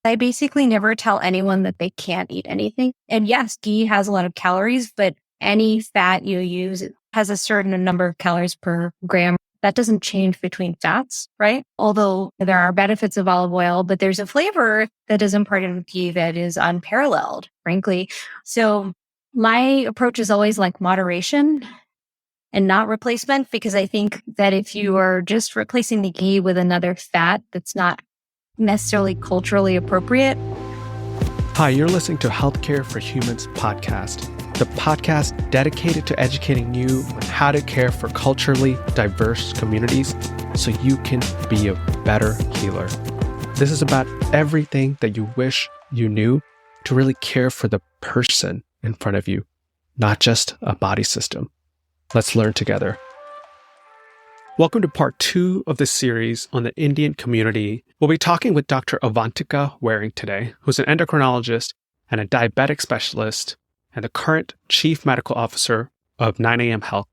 I basically never tell anyone that they can't eat anything. And yes, ghee has a lot of calories, but any fat you use has a certain number of calories per gram. That doesn't change between fats, right? Although there are benefits of olive oil, but there's a flavor that is imparted with ghee that is unparalleled, frankly. So my approach is always like moderation and not replacement, because I think that if you are just replacing the ghee with another fat that's not necessarily culturally appropriate. Hi, you're listening to Healthcare for Humans podcast, the podcast dedicated to educating you on how to care for culturally diverse communities so you can be a better healer. This is about everything that you wish you knew to really care for the person in front of you, not just a body system. Let's learn together. Welcome to part 2 of this series on the Indian community. We'll be talking with Dr. Avantika Waring today, who's an endocrinologist and a diabetic specialist and the current Chief Medical Officer of 9am Health,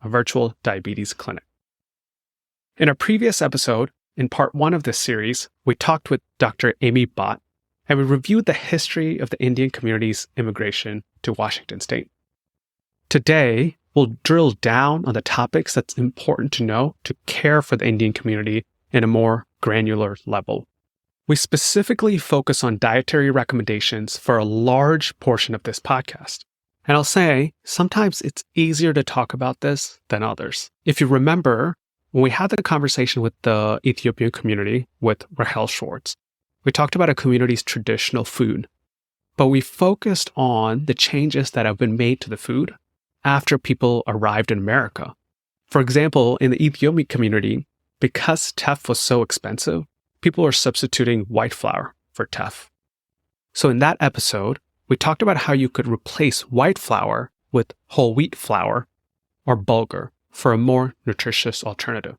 a virtual diabetes clinic. In a previous episode, in part 1 of this series, we talked with Dr. Amy Bhatt, and we reviewed the history of the Indian community's immigration to Washington State. Today, we'll drill down on the topics that's important to know to care for the Indian community in a more granular level. We specifically focus on dietary recommendations for a large portion of this podcast. And I'll say, sometimes it's easier to talk about this than others. If you remember, when we had the conversation with the Ethiopian community with Rahel Schwartz, we talked about a community's traditional food, but we focused on the changes that have been made to the food after people arrived in America. For example, in the Ethiopian community, because teff was so expensive, people were substituting white flour for teff. So in that episode, we talked about how you could replace white flour with whole wheat flour or bulgur for a more nutritious alternative.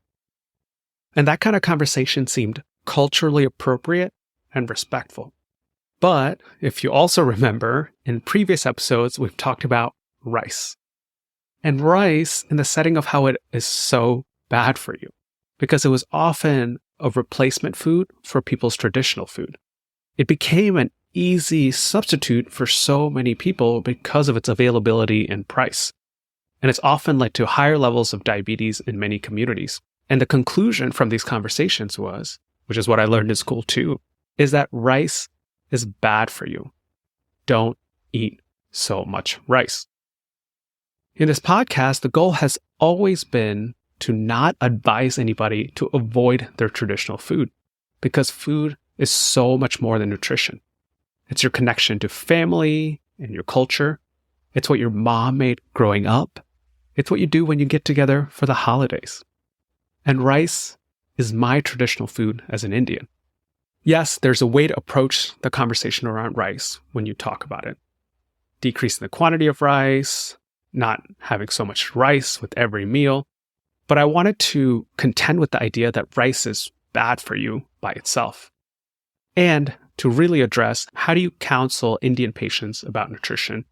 And that kind of conversation seemed culturally appropriate and respectful. But if you also remember, in previous episodes, we've talked about rice. And rice in the setting of how it is so bad for you, because it was often a replacement food for people's traditional food. It became an easy substitute for so many people because of its availability and price. And it's often led to higher levels of diabetes in many communities. And the conclusion from these conversations was, which is what I learned in school too, is that rice is bad for you. Don't eat so much rice. In this podcast, the goal has always been to not advise anybody to avoid their traditional food, because food is so much more than nutrition. It's your connection to family and your culture. It's what your mom made growing up. It's what you do when you get together for the holidays. And rice is my traditional food as an Indian. Yes, there's a way to approach the conversation around rice when you talk about it. Decreasing the quantity of rice, not having so much rice with every meal. But I wanted to contend with the idea that rice is bad for you by itself. And to really address, how do you counsel Indian patients about nutrition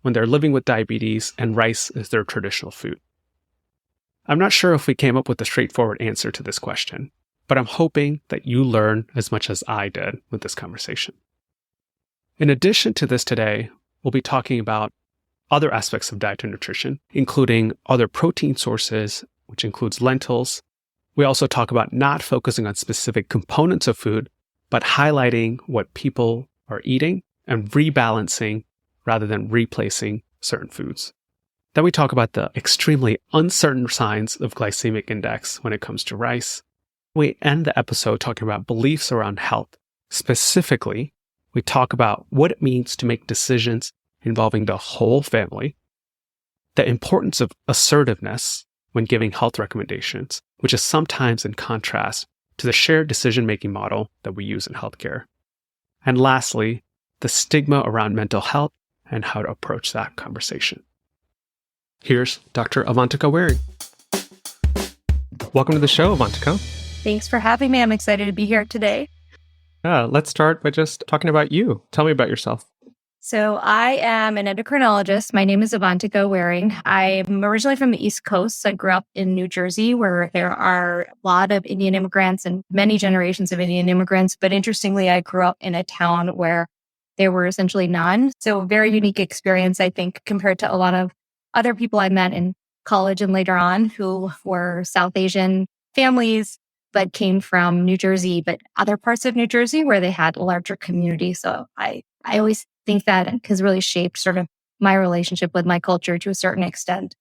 when they're living with diabetes and rice is their traditional food? I'm not sure if we came up with a straightforward answer to this question, but I'm hoping that you learn as much as I did with this conversation. In addition to this today, we'll be talking about other aspects of diet and nutrition, including other protein sources, which includes lentils. We also talk about not focusing on specific components of food, but highlighting what people are eating and rebalancing rather than replacing certain foods. Then we talk about the extremely uncertain signs of glycemic index when it comes to rice. We end the episode talking about beliefs around health. Specifically, we talk about what it means to make decisions involving the whole family, the importance of assertiveness when giving health recommendations, which is sometimes in contrast to the shared decision-making model that we use in healthcare. And lastly, the stigma around mental health and how to approach that conversation. Here's Dr. Avantika Waring. Welcome to the show, Avantika. Thanks for having me. I'm excited to be here today. Let's start by just talking about you. Tell me about yourself. So I am an endocrinologist. My name is Avantika Waring. I'm originally from the East Coast. I grew up in New Jersey, where there are a lot of Indian immigrants and many generations of Indian immigrants. But interestingly, I grew up in a town where there were essentially none. So a very unique experience, I think, compared to a lot of other people I met in college and later on who were South Asian families, but came from New Jersey, but other parts of New Jersey where they had a larger community. So I always think that has really shaped sort of my relationship with my culture to a certain extent.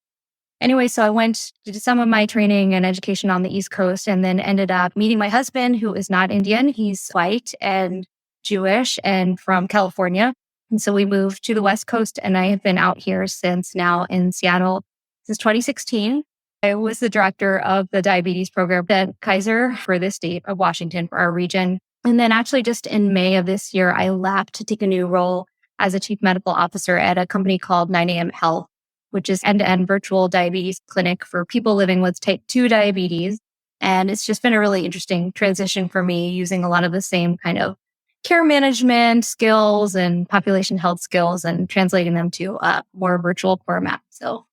Anyway, so I went to do some of my training and education on the East Coast and then ended up meeting my husband, who is not Indian. He's white and Jewish and from California. And so we moved to the West Coast, and I have been out here since now in Seattle since 2016. I was the director of the diabetes program at Kaiser for the state of Washington for our region. And then actually just in May of this year, I left to take a new role as a chief medical officer at a company called 9am Health, which is end-to-end virtual diabetes clinic for people living with type 2 diabetes. And it's just been a really interesting transition for me, using a lot of the same kind of care management skills and population health skills and translating them to a more virtual format. So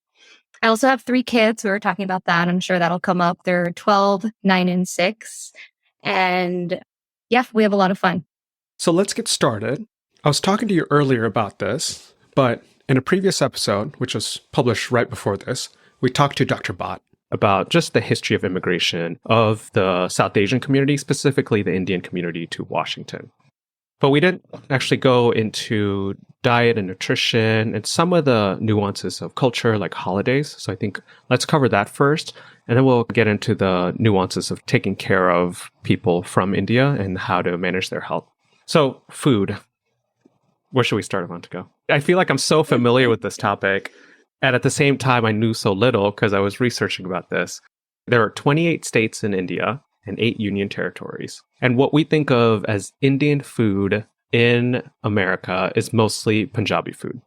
I also have 3 kids. We were talking about that. I'm sure that'll come up. They're 12, 9, and 6. And yeah, we have a lot of fun. So let's get started. I was talking to you earlier about this, but in a previous episode, which was published right before this, we talked to Dr. Bhatt about just the history of immigration of the South Asian community, specifically the Indian community, to Washington. But we didn't actually go into diet and nutrition and some of the nuances of culture, like holidays. So I think let's cover that first, and then we'll get into the nuances of taking care of people from India and how to manage their health. So food. Where should we start, Avantika? I feel like I'm so familiar with this topic, and at the same time, I knew so little because I was researching about this. There are 28 states in India and 8 union territories. And what we think of as Indian food in America is mostly Punjabi food.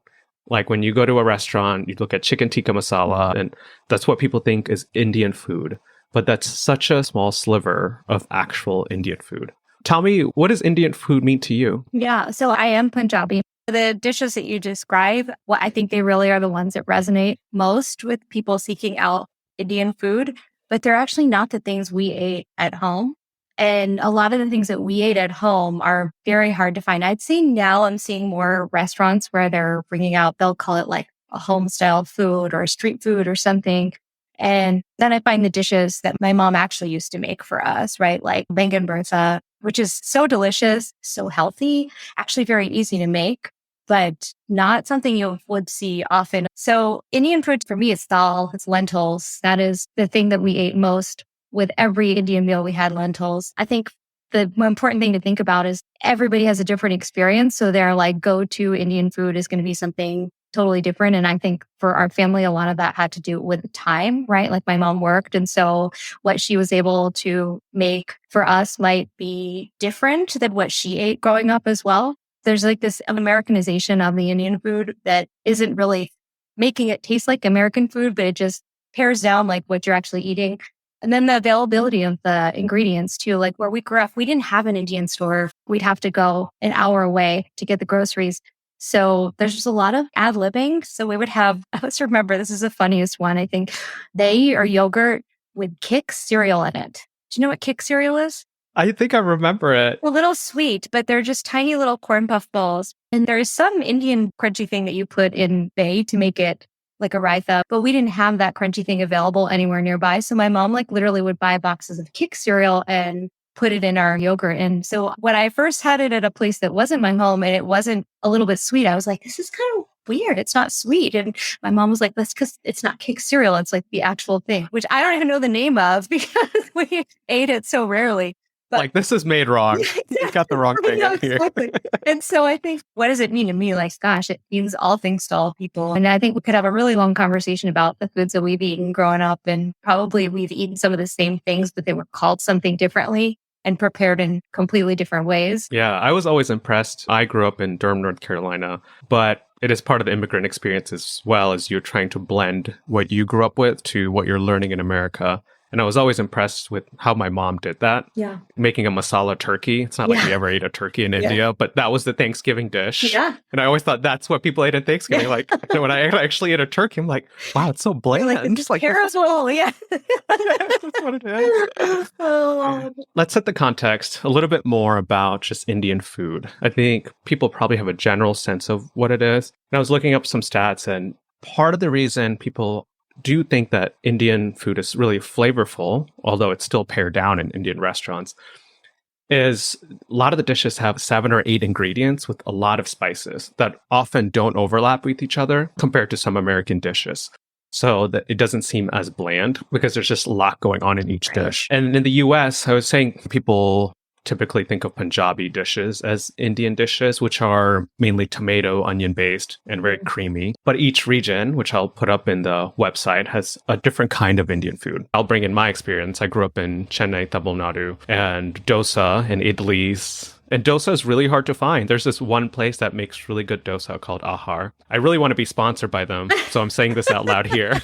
Like when you go to a restaurant, you look at chicken tikka masala, and that's what people think is Indian food. But that's such a small sliver of actual Indian food. Tell me, what does Indian food mean to you? Yeah, so I am Punjabi. The dishes that you describe, well, I think they really are the ones that resonate most with people seeking out Indian food, but they're actually not the things we ate at home. And a lot of the things that we ate at home are very hard to find. I'd say now I'm seeing more restaurants where they're bringing out, they'll call it like a home style food or street food or something. And then I find the dishes that my mom actually used to make for us, right? Like bangan bharta, which is so delicious, so healthy, actually very easy to make, but not something you would see often. So Indian food for me is dal, it's lentils. That is the thing that we ate most. With every Indian meal, we had lentils. I think the more important thing to think about is everybody has a different experience. So their like go-to Indian food is going to be something totally different. And I think for our family, a lot of that had to do with time, right? Like my mom worked. And so what she was able to make for us might be different than what she ate growing up as well. There's like this Americanization of the Indian food that isn't really making it taste like American food, but it just pares down like what you're actually eating. And then the availability of the ingredients too, like where we grew up, we didn't have an Indian store. We'd have to go an hour away to get the groceries. So there's just a lot of ad-libbing. So we would have, let's remember, this is the funniest one. I think they are yogurt with Kix cereal in it. Do you know what Kix cereal is? I think I remember it. A little sweet, but they're just tiny little corn puff balls. And there's some Indian crunchy thing that you put in bay to make it like a raita, but we didn't have that crunchy thing available anywhere nearby. So my mom like literally would buy boxes of Kix cereal and put it in our yogurt. And so when I first had it at a place that wasn't my home and it wasn't a little bit sweet, I was like, this is kind of weird. It's not sweet. And my mom was like, that's because it's not Kix cereal. It's like the actual thing, which I don't even know the name of because we ate it so rarely. But, like, this is made wrong. You got the wrong thing yeah, here. exactly. And so I think, what does it mean to me? Like, gosh, it means all things to all people. And I think we could have a really long conversation about the foods that we've eaten growing up. And probably we've eaten some of the same things, but they were called something differently and prepared in completely different ways. Yeah, I was always impressed. I grew up in Durham, North Carolina, but it is part of the immigrant experience as well as you're trying to blend what you grew up with to what you're learning in America. And I was always impressed with how my mom did that. Yeah. Making a masala turkey. It's not like we ever ate a turkey in India, but that was the Thanksgiving dish. Yeah. And I always thought that's what people ate at Thanksgiving. Like when I actually ate a turkey, I'm like, wow, it's so bland. Like, Just like Carousel, yeah. that's what it is. Let's set the context a little bit more about just Indian food. I think people probably have a general sense of what it is. And I was looking up some stats, and part of the reason people do think that Indian food is really flavorful, although it's still pared down in Indian restaurants, is a lot of the dishes have 7 or 8 ingredients with a lot of spices that often don't overlap with each other compared to some American dishes. So that it doesn't seem as bland because there's just a lot going on in each dish. And in the US, I was saying people typically think of Punjabi dishes as Indian dishes, which are mainly tomato, onion based and very creamy. But each region, which I'll put up in the website, has a different kind of Indian food. I'll bring in my experience. I grew up in Chennai, Tamil Nadu, and dosa and idlis. And dosa is really hard to find. There's this one place that makes really good dosa called Ahar. I really want to be sponsored by them, so I'm saying this out loud here.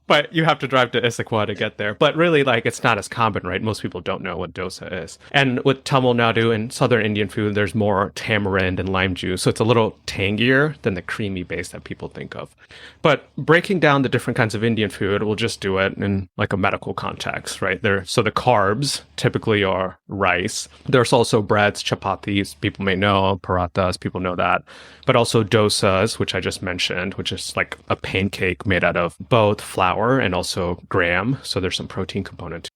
But you have to drive to Issaquah to get there. But really, like, it's not as common, right? Most people don't know what dosa is. And with Tamil Nadu and Southern Indian food, there's more tamarind and lime juice. So it's a little tangier than the creamy base that people think of. But breaking down the different kinds of Indian food, we'll just do it in like a medical context, right? So the carbs typically are rice. There's also breads, chapatis, people may know, parathas, people know that. But also dosas, which I just mentioned, which is like a pancake made out of both flour and also gram. So there's some protein component.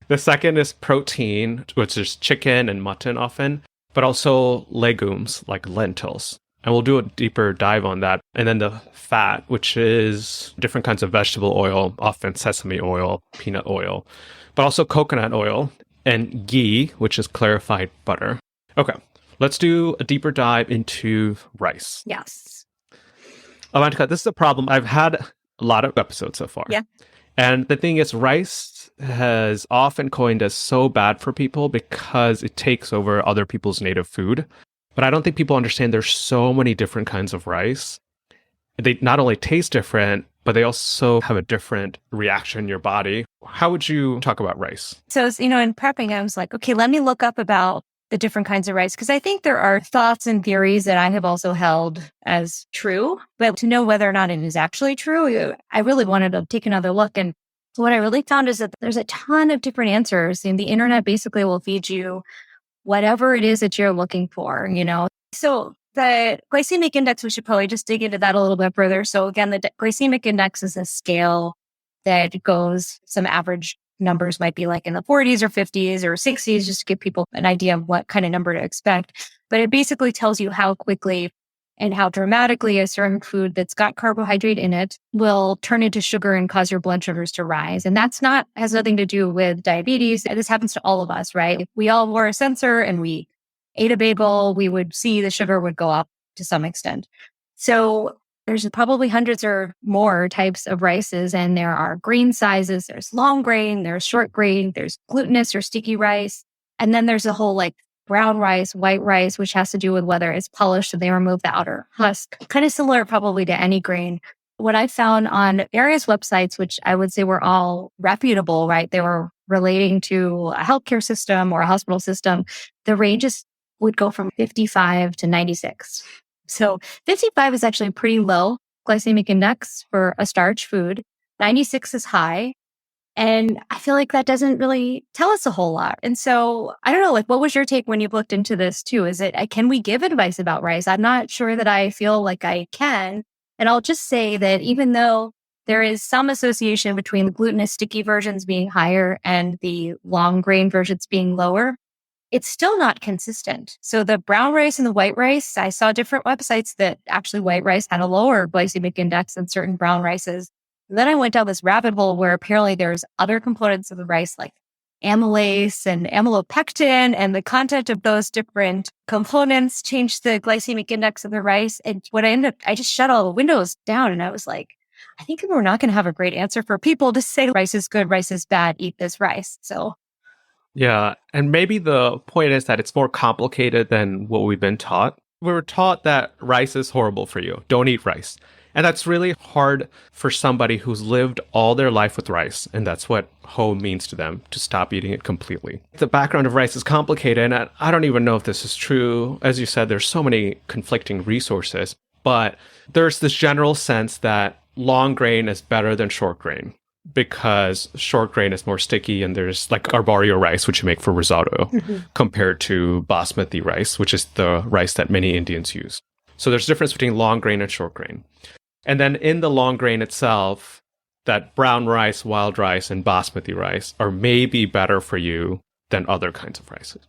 The second is protein, which is chicken and mutton often, but also legumes like lentils. And we'll do a deeper dive on that. And then the fat, which is different kinds of vegetable oil, often sesame oil, peanut oil, but also coconut oil, and ghee, which is clarified butter. Okay, let's do a deeper dive into rice. Yes. Avantika, this is a problem. I've had a lot of episodes so far. Yeah. And the thing is, rice has often coined as so bad for people because it takes over other people's native food. But I don't think people understand there's so many different kinds of rice. They not only taste different, but they also have a different reaction in your body. How would you talk about rice? So, in prepping, I was like, okay, let me look up about the different kinds of rice, because I think there are thoughts and theories that I have also held as true. But to know whether or not it is actually true, I really wanted to take another look. And what I really found is that there's a ton of different answers. And the internet basically will feed you whatever it is that you're looking for, So the glycemic index, we should probably just dig into that a little bit further. So again, the glycemic index is a scale that goes, some average numbers might be like in the 40s or 50s or 60s, just to give people an idea of what kind of number to expect. But it basically tells you how quickly and how dramatically a certain food that's got carbohydrate in it will turn into sugar and cause your blood sugars to rise. And has nothing to do with diabetes. This happens to all of us, right? If we all wore a sensor and we ate a bagel, we would see the sugar would go up to some extent. So there's probably hundreds or more types of rices, and there are grain sizes. There's long grain, there's short grain, there's glutinous or sticky rice. And then there's a whole like brown rice, white rice, which has to do with whether it's polished, so they remove the outer husk. Kind of similar probably to any grain. What I found on various websites, which I would say were all reputable, right? They were relating to a healthcare system or a hospital system. The ranges would go from 55 to 96. So 55 is actually a pretty low glycemic index for a starch food. 96 is high. And I feel like that doesn't really tell us a whole lot. And so I don't know, like, what was your take when you've looked into this too? Can we give advice about rice? I'm not sure that I feel like I can. And I'll just say that even though there is some association between the glutinous sticky versions being higher and the long grain versions being lower, it's still not consistent. So the brown rice and the white rice, I saw different websites that actually white rice had a lower glycemic index than certain brown rices. And then I went down this rabbit hole where apparently there's other components of the rice like amylase and amylopectin, and the content of those different components changed the glycemic index of the rice. And I just shut all the windows down, and I was like, I think we're not going to have a great answer for people to say rice is good, rice is bad, eat this rice. So yeah, and maybe the point is that it's more complicated than what we've been taught. We were taught that rice is horrible for you. Don't eat rice. And that's really hard for somebody who's lived all their life with rice. And that's what home means to them, to stop eating it completely. The background of rice is complicated. And I don't even know if this is true. As you said, there's so many conflicting resources. But there's this general sense that long grain is better than short grain because short grain is more sticky, and there's like arborio rice, which you make for risotto, compared to basmati rice, which is the rice that many Indians use. So there's a difference between long grain and short grain. And then in the long grain itself, that brown rice, wild rice, and basmati rice are maybe better for you than other kinds of rices.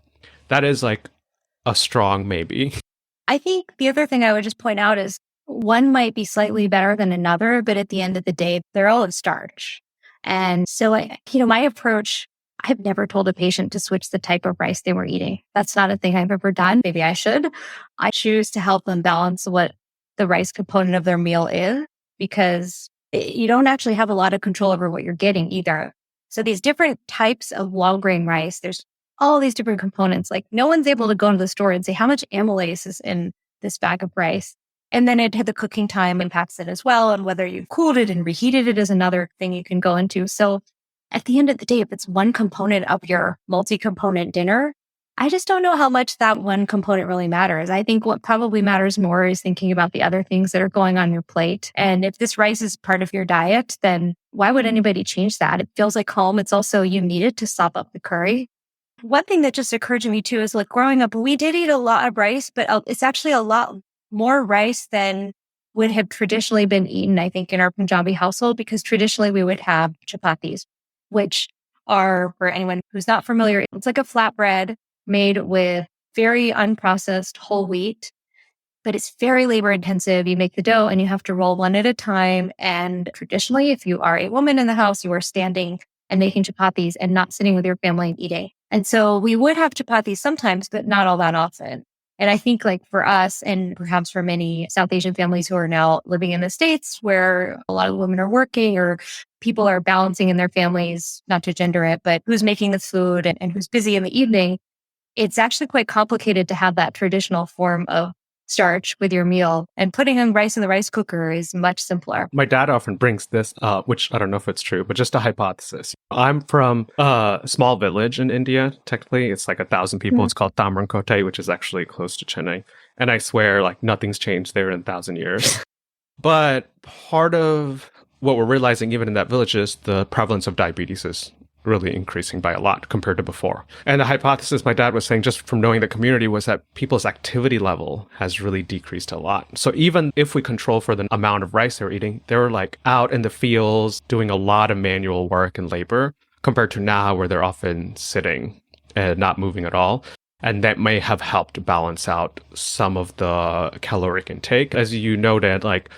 That is like a strong maybe. I think the other thing I would just point out is one might be slightly better than another, but at the end of the day, they're all in starch. And so, my approach, I've never told a patient to switch the type of rice they were eating. That's not a thing I've ever done. Maybe I should. I choose to help them balance what the rice component of their meal is, because you don't actually have a lot of control over what you're getting either. So these different types of long grain rice, there's all these different components. Like no one's able to go into the store and say how much amylase is in this bag of rice. And then the cooking time impacts it as well. And whether you cooled it and reheated it is another thing you can go into. So at the end of the day, if it's one component of your multi-component dinner, I just don't know how much that one component really matters. I think what probably matters more is thinking about the other things that are going on your plate. And if this rice is part of your diet, then why would anybody change that? It feels like home. It's also, you need it to sop up the curry. One thing that just occurred to me too is like growing up, we did eat a lot of rice, but it's actually a lot more rice than would have traditionally been eaten, I think, in our Punjabi household, because traditionally we would have chapatis, which are, for anyone who's not familiar, it's like a flatbread made with very unprocessed whole wheat, but it's very labor intensive. You make the dough and you have to roll one at a time. And traditionally, if you are a woman in the house, you are standing and making chapatis and not sitting with your family and eating. And so we would have chapatis sometimes, but not all that often. And I think like for us, and perhaps for many South Asian families who are now living in the States where a lot of women are working or people are balancing in their families, not to gender it, but who's making the food and who's busy in the evening, it's actually quite complicated to have that traditional form of starch with your meal. And putting in rice in the rice cooker is much simpler. My dad often brings this up, which I don't know if it's true, but just a hypothesis. I'm from a small village in India. Technically, it's like 1,000 people. It's called Tamrankote, which is actually close to Chennai. And I swear, like, nothing's changed there in 1,000 years. But part of what we're realizing, even in that village, is the prevalence of diabetes is really increasing by a lot compared to before. And the hypothesis my dad was saying, just from knowing the community, was that people's activity level has really decreased a lot. So even if we control for the amount of rice they're eating, they're like out in the fields doing a lot of manual work and labor compared to now where they're often sitting and not moving at all. And that may have helped balance out some of the caloric intake. As you noted, like,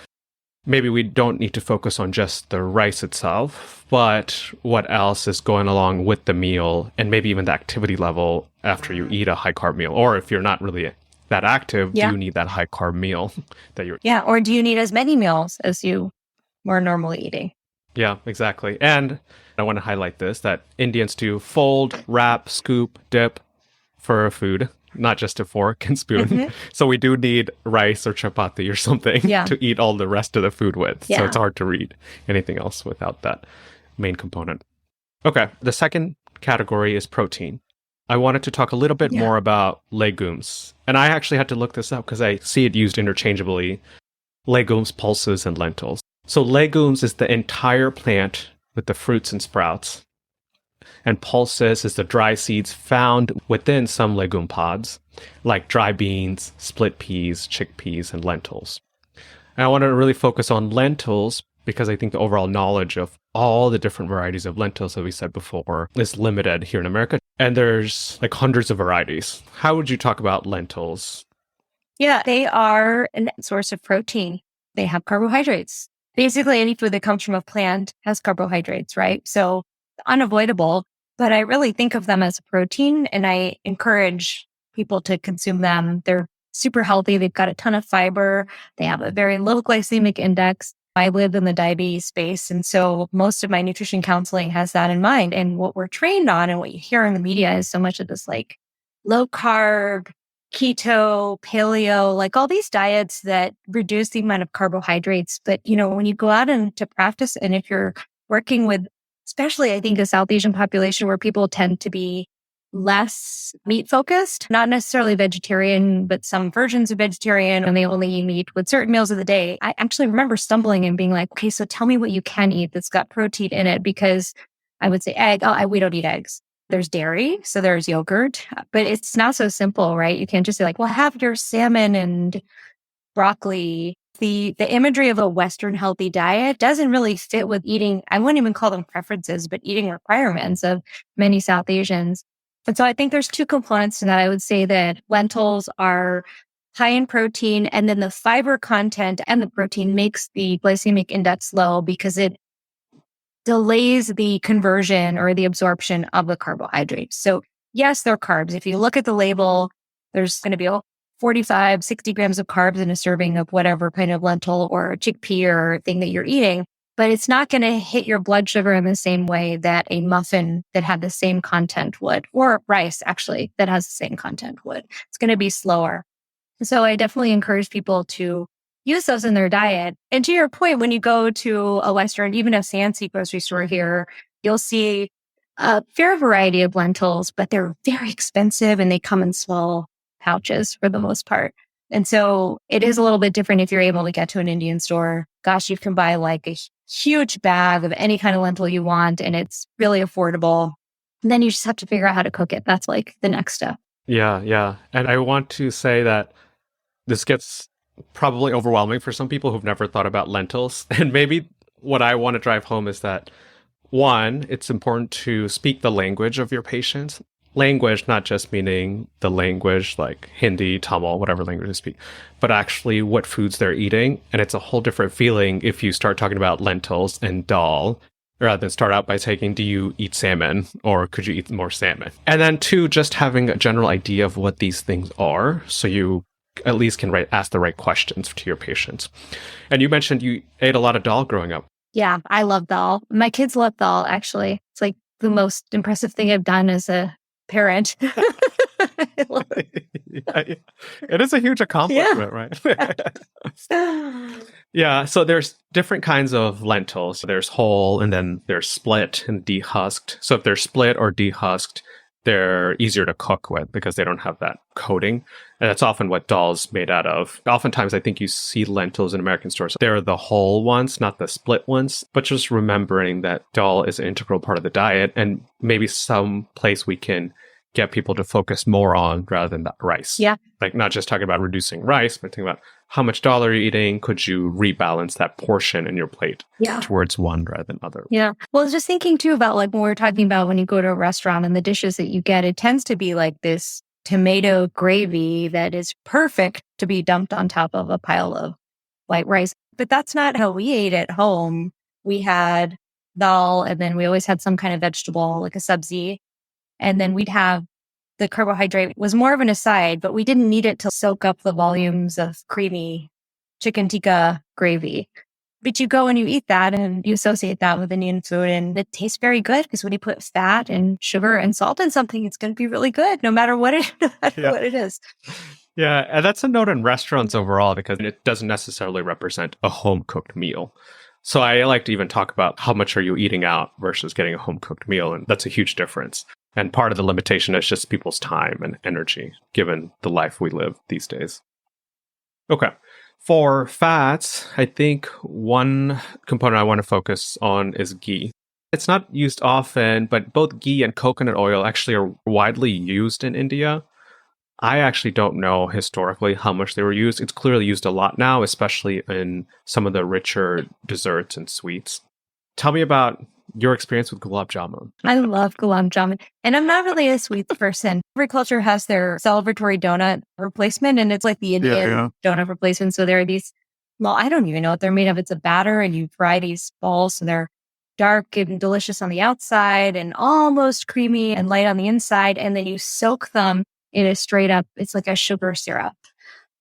maybe we don't need to focus on just the rice itself, but what else is going along with the meal, and maybe even the activity level after you eat a high carb meal. Or if you're not really that active, do you need that high carb meal that you're... Yeah, or do you need as many meals as you were normally eating? Yeah, exactly. And I want to highlight this, that Indians do fold, wrap, scoop, dip for food, not just a fork and spoon. So we do need rice or chapati or something to eat all the rest of the food with. So it's hard to read anything else without that main component. Okay, the second category is protein. I wanted to talk a little bit more about legumes. And I actually had to look this up because I see it used interchangeably. Legumes, pulses, and lentils. So legumes is the entire plant with the fruits and sprouts. And pulses is the dry seeds found within some legume pods, like dry beans, split peas, chickpeas, and lentils. And I want to really focus on lentils because I think the overall knowledge of all the different varieties of lentils that we said before is limited here in America. And there's like hundreds of varieties. How would you talk about lentils? Yeah, they are a source of protein. They have carbohydrates. Basically, any food that comes from a plant has carbohydrates, right? So unavoidable, but I really think of them as a protein and I encourage people to consume them. They're super healthy. They've got a ton of fiber. They have a very low glycemic index. I live in the diabetes space. And so most of my nutrition counseling has that in mind. And what we're trained on and what you hear in the media is so much of this like low carb, keto, paleo, like all these diets that reduce the amount of carbohydrates. But, when you go out into practice and if you're working with, especially I think a South Asian population where people tend to be less meat focused, not necessarily vegetarian, but some versions of vegetarian, and they only eat meat with certain meals of the day. I actually remember stumbling and being like, okay, so tell me what you can eat that's got protein in it, because I would say egg. We don't eat eggs. There's dairy, so there's yogurt, but it's not so simple, right? You can't just say like, well, have your salmon and broccoli. The imagery of a Western healthy diet doesn't really fit with eating. I wouldn't even call them preferences, but eating requirements of many South Asians. And so I think there's two components to that. I would say that lentils are high in protein, and then the fiber content and the protein makes the glycemic index low because it delays the conversion or the absorption of the carbohydrates. So yes, they're carbs. If you look at the label, there's going to be 45, 60 grams of carbs in a serving of whatever kind of lentil or chickpea or thing that you're eating, but it's not going to hit your blood sugar in the same way that a muffin that had the same content would, or rice actually that has the same content would. It's going to be slower. So I definitely encourage people to use those in their diet. And to your point, when you go to a Western, even a fancy grocery store here, you'll see a fair variety of lentils, but they're very expensive and they come in small pouches for the most part. And so it is a little bit different if you're able to get to an Indian store. Gosh, you can buy like a huge bag of any kind of lentil you want, and it's really affordable. And then you just have to figure out how to cook it. That's like the next step. Yeah. And I want to say that this gets probably overwhelming for some people who've never thought about lentils. And maybe what I want to drive home is that, one, it's important to speak the language of your patients. Language, not just meaning the language like Hindi, Tamil, whatever language they speak, but actually what foods they're eating. And it's a whole different feeling if you start talking about lentils and dal, rather than start out by saying, do you eat salmon or could you eat more salmon? And then two, just having a general idea of what these things are so you at least can ask the right questions to your patients. And you mentioned you ate a lot of dal growing up. Yeah, I love dal. My kids love dal, actually. It's like the most impressive thing I've done as a parent. It is a huge accomplishment, right? Yeah, so there's different kinds of lentils. There's whole, and then there's split and dehusked. So if they're split or dehusked, they're easier to cook with because they don't have that coating. And that's often what dal's made out of. Oftentimes, I think you see lentils in American stores. They're the whole ones, not the split ones. But just remembering that dal is an integral part of the diet, and maybe some place we can get people to focus more on rather than that rice. Yeah. Like not just talking about reducing rice, but thinking about how much dal are you eating? Could you rebalance that portion in your plate towards one rather than other? Yeah. Well, I was just thinking too about like when we're talking about when you go to a restaurant and the dishes that you get, it tends to be like this tomato gravy that is perfect to be dumped on top of a pile of white rice. But that's not how we ate at home. We had dal, and then we always had some kind of vegetable, like a sabzi. And then we'd have the carbohydrate was more of an aside, but we didn't need it to soak up the volumes of creamy chicken tikka gravy. But you go and you eat that and you associate that with Indian food, and it tastes very good because when you put fat and sugar and salt in something, it's going to be really good no matter what it is. Yeah, and that's a note in restaurants overall because it doesn't necessarily represent a home-cooked meal. So I like to even talk about how much are you eating out versus getting a home-cooked meal, and that's a huge difference. And part of the limitation is just people's time and energy, given the life we live these days. Okay. For fats, I think one component I want to focus on is ghee. It's not used often, but both ghee and coconut oil actually are widely used in India. I actually don't know historically how much they were used. It's clearly used a lot now, especially in some of the richer desserts and sweets. Tell me about your experience with gulab jamun. I love gulab jamun. And I'm not really a sweets person. Every culture has their celebratory donut replacement, and it's like the Indian donut replacement. So there are these, well, I don't even know what they're made of. It's a batter, and you fry these balls, so they're dark and delicious on the outside and almost creamy and light on the inside. And then you soak them in a straight up, it's like a sugar syrup.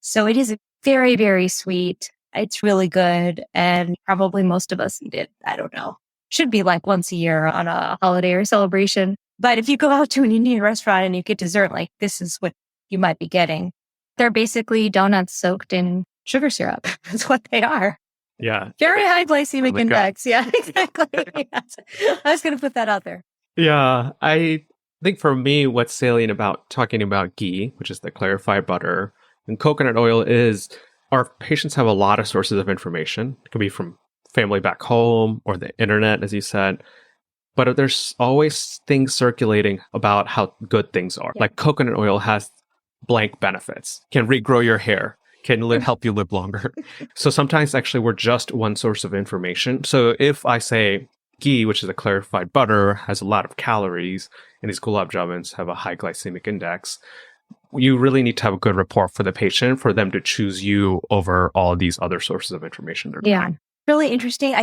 So it is very, very sweet. It's really good. And probably most of us eat it. I don't know. Should be like once a year on a holiday or celebration. But if you go out to an Indian restaurant and you get dessert, like this is what you might be getting. They're basically donuts soaked in sugar syrup. That's what they are. Yeah. Very high glycemic Oh my index. Yeah, exactly. Yes. I was going to put that out there. Yeah. I think for me, what's salient about talking about ghee, which is the clarified butter, and coconut oil is our patients have a lot of sources of information. It could be from family back home or the internet, as you said. But there's always things circulating about how good things are. Yeah. Like coconut oil has blank benefits, can regrow your hair, can help you live longer. So sometimes actually we're just one source of information. So if I say ghee, which is a clarified butter, has a lot of calories, and these gulab jamuns have a high glycemic index, you really need to have a good rapport for the patient for them to choose you over all these other sources of information. Yeah. Really interesting.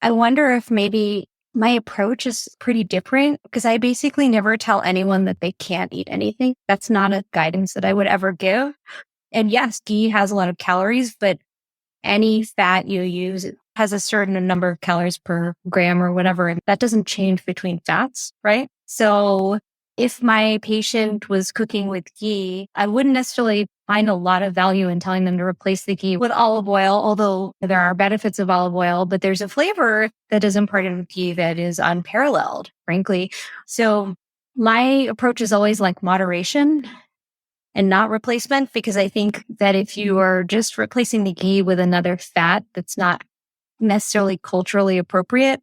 I wonder if maybe my approach is pretty different because I basically never tell anyone that they can't eat anything. That's not a guidance that I would ever give. And yes, ghee has a lot of calories, but any fat you use has a certain number of calories per gram or whatever. And that doesn't change between fats, right? So if my patient was cooking with ghee, I wouldn't necessarily find a lot of value in telling them to replace the ghee with olive oil, although there are benefits of olive oil, but there's a flavor that is imparted with ghee that is unparalleled, frankly. So my approach is always like moderation and not replacement, because I think that if you are just replacing the ghee with another fat that's not necessarily culturally appropriate,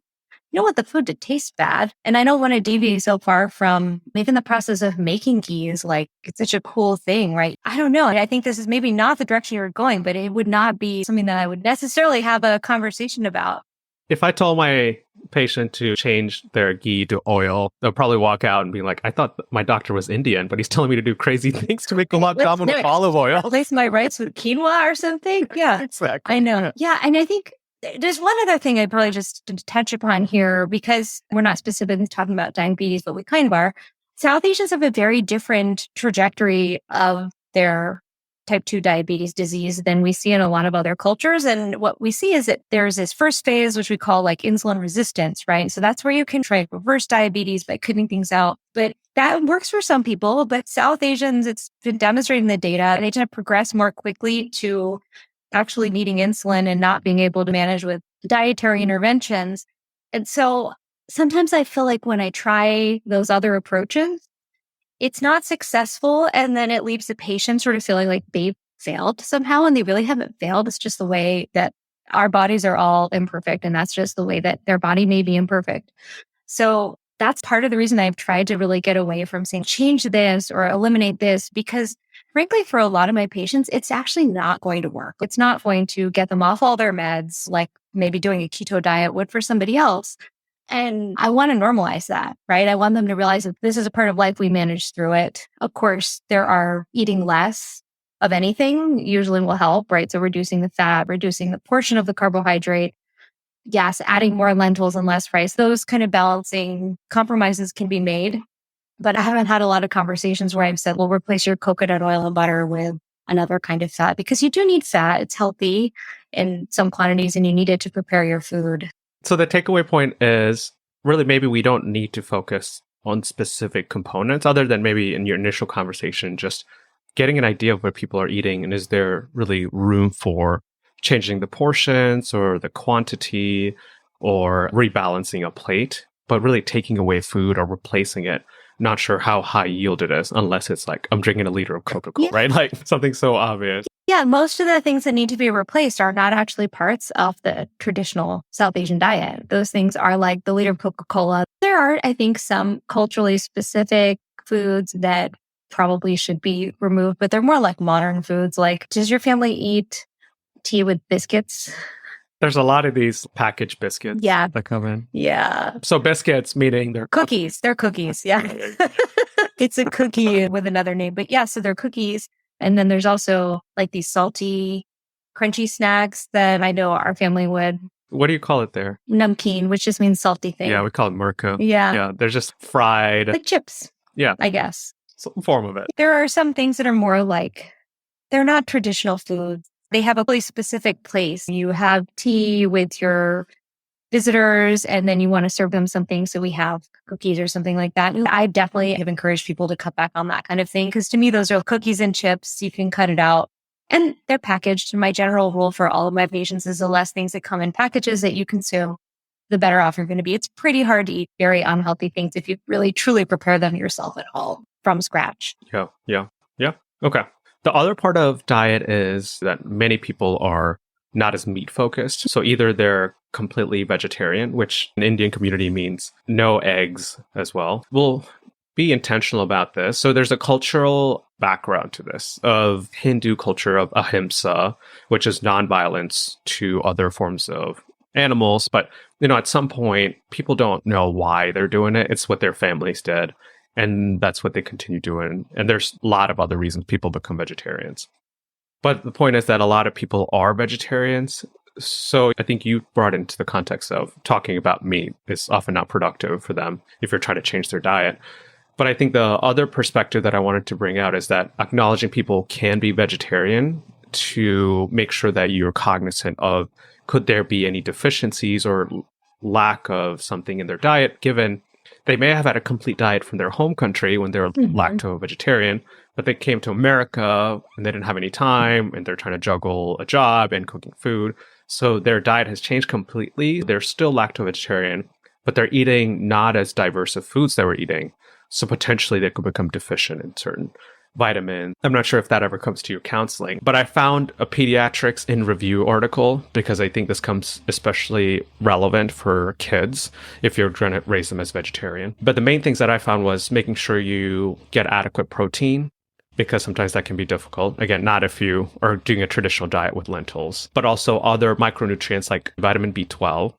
you don't want the food to taste bad. And I don't want to deviate so far from even the process of making ghee is like, it's such a cool thing, right? I don't know. I think this is maybe not the direction you're going, but it would not be something that I would necessarily have a conversation about. If I told my patient to change their ghee to oil, they'll probably walk out and be like, I thought my doctor was Indian, but he's telling me to do crazy things to make gulab jamun with olive oil. Replace my rice with quinoa or something. Yeah, Exactly. I know. Yeah. And I think there's one other thing I probably just to touch upon here, because we're not specifically talking about diabetes, but we kind of are. South Asians have a very different trajectory of their type 2 diabetes disease than we see in a lot of other cultures. And what we see is that there's this first phase, which we call like insulin resistance, right? So that's where you can try to reverse diabetes by cutting things out. But that works for some people. But South Asians, it's been demonstrated in the data, they tend to progress more quickly to actually needing insulin and not being able to manage with dietary interventions. And so sometimes I feel like when I try those other approaches, it's not successful. And then it leaves the patient sort of feeling like they've failed somehow. And they really haven't failed. It's just the way that our bodies are all imperfect. And that's just the way that their body may be imperfect. So that's part of the reason I've tried to really get away from saying change this or eliminate this, because frankly, for a lot of my patients, it's actually not going to work. It's not going to get them off all their meds, like maybe doing a keto diet would for somebody else. And I want to normalize that, right? I want them to realize that this is a part of life. We manage through it. Of course, there are eating less of anything usually will help, right? So reducing the fat, reducing the portion of the carbohydrate. Yes, adding more lentils and less rice. Those kind of balancing compromises can be made. But I haven't had a lot of conversations where I've said, well, replace your coconut oil and butter with another kind of fat, because you do need fat. It's healthy in some quantities and you need it to prepare your food. So the takeaway point is really maybe we don't need to focus on specific components other than maybe in your initial conversation, just getting an idea of what people are eating. And is there really room for changing the portions or the quantity or rebalancing a plate, but really taking away food or replacing it? Not sure how high yield it is, unless it's like, I'm drinking a liter of Coca-Cola, right? Like something so obvious. Yeah, most of the things that need to be replaced are not actually parts of the traditional South Asian diet. Those things are like the liter of Coca-Cola. There are, I think, some culturally specific foods that probably should be removed, but they're more like modern foods. Like, does your family eat tea with biscuits? There's a lot of these packaged biscuits that come in. Yeah. So biscuits, meaning they're cookies. They're cookies. Yeah. It's a cookie with another name. But yeah, so they're cookies. And then there's also like these salty, crunchy snacks that I know our family would. What do you call it there? Namkeen, which just means salty thing. Yeah, we call it murko. Yeah. Yeah, they're just fried. Like chips. Yeah. I guess. Some form of it. There are some things that are more like, they're not traditional foods. They have a really specific place. You have tea with your visitors and then you want to serve them something. So we have cookies or something like that. I definitely have encouraged people to cut back on that kind of thing. Because to me, those are cookies and chips. You can cut it out and they're packaged. My general rule for all of my patients is the less things that come in packages that you consume, the better off you're going to be. It's pretty hard to eat very unhealthy things if you really truly prepare them yourself at home from scratch. Yeah. Okay. The other part of diet is that many people are not as meat focused. So either they're completely vegetarian, which in Indian community means no eggs as well. We'll be intentional about this. So there's a cultural background to this of Hindu culture of ahimsa, which is nonviolence to other forms of animals. But, at some point, people don't know why they're doing it. It's what their families did. And that's what they continue doing. And there's a lot of other reasons people become vegetarians. But the point is that a lot of people are vegetarians. So I think you brought into the context of talking about meat is often not productive for them if you're trying to change their diet. But I think the other perspective that I wanted to bring out is that acknowledging people can be vegetarian to make sure that you're cognizant of could there be any deficiencies or lack of something in their diet, given they may have had a complete diet from their home country when they're lacto-vegetarian, but they came to America and they didn't have any time and they're trying to juggle a job and cooking food. So their diet has changed completely. They're still lacto-vegetarian, but they're eating not as diverse of foods that we're eating. So potentially they could become deficient in certain vitamins. I'm not sure if that ever comes to your counseling, but I found a Pediatrics in Review article because I think this comes especially relevant for kids if you're trying to raise them as vegetarian. But the main things that I found was making sure you get adequate protein, because sometimes that can be difficult. Again, not if you are doing a traditional diet with lentils, but also other micronutrients like vitamin B12,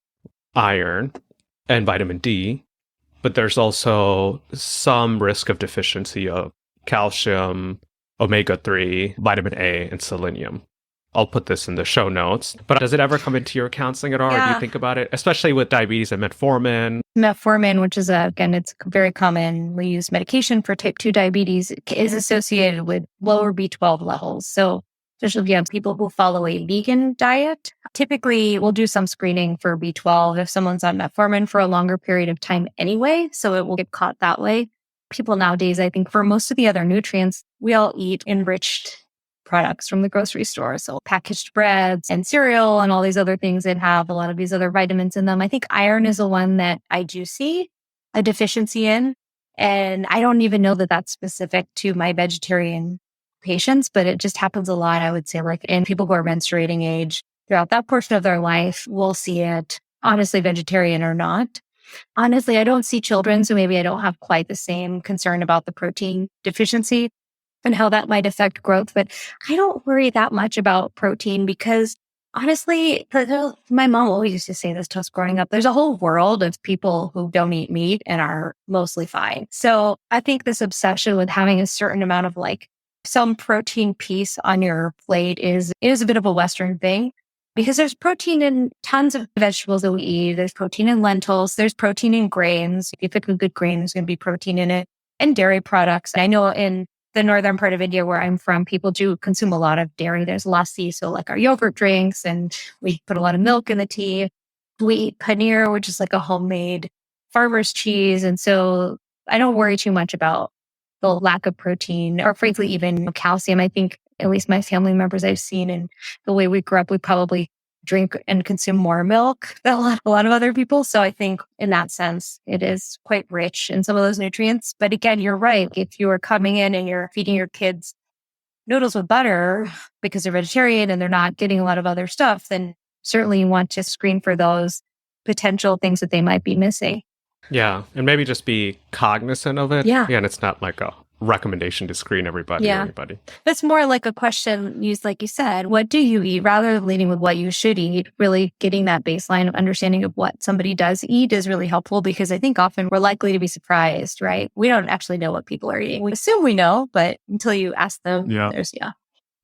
iron, and vitamin D. But there's also some risk of deficiency of calcium, omega-3, vitamin A, and selenium. I'll put this in the show notes. But does it ever come into your counseling at all? Yeah. Or do you think about it? Especially with diabetes and metformin. Metformin, which is, again, it's very commonly used medication for type 2 diabetes, is associated with lower B12 levels. So especially if you have people who follow a vegan diet, typically we'll do some screening for B12 if someone's on metformin for a longer period of time anyway. So it will get caught that way. People nowadays, I think for most of the other nutrients, we all eat enriched products from the grocery store. So packaged breads and cereal and all these other things that have a lot of these other vitamins in them. I think iron is the one that I do see a deficiency in. And I don't even know that that's specific to my vegetarian patients, but it just happens a lot, I would say, like in people who are menstruating age throughout that portion of their life, we'll see it, honestly, vegetarian or not. Honestly, I don't see children, so maybe I don't have quite the same concern about the protein deficiency and how that might affect growth. But I don't worry that much about protein because honestly, my mom always used to say this to us growing up. There's a whole world of people who don't eat meat and are mostly fine. So I think this obsession with having a certain amount of some protein piece on your plate is a bit of a Western thing. Because there's protein in tons of vegetables that we eat. There's protein in lentils. There's protein in grains. If you pick a good grain, there's going to be protein in it. And dairy products. And I know in the northern part of India where I'm from, people do consume a lot of dairy. There's lassi, so like our yogurt drinks, and we put a lot of milk in the tea. We eat paneer, which is like a homemade farmer's cheese. And so I don't worry too much about the lack of protein or frankly, even calcium. I think at least my family members I've seen and the way we grew up, we probably drink and consume more milk than a lot of other people. So I think in that sense, it is quite rich in some of those nutrients. But again, you're right. If you are coming in and you're feeding your kids noodles with butter because they're vegetarian and they're not getting a lot of other stuff, then certainly you want to screen for those potential things that they might be missing. Yeah. And maybe just be cognizant of it. Yeah. And it's not like a recommendation to screen everybody or anybody. That's more like a question used, like you said, what do you eat rather than leading with what you should eat? Really getting that baseline of understanding of what somebody does eat is really helpful because I think often we're likely to be surprised, right? We don't actually know what people are eating. We assume we know, but until you ask them,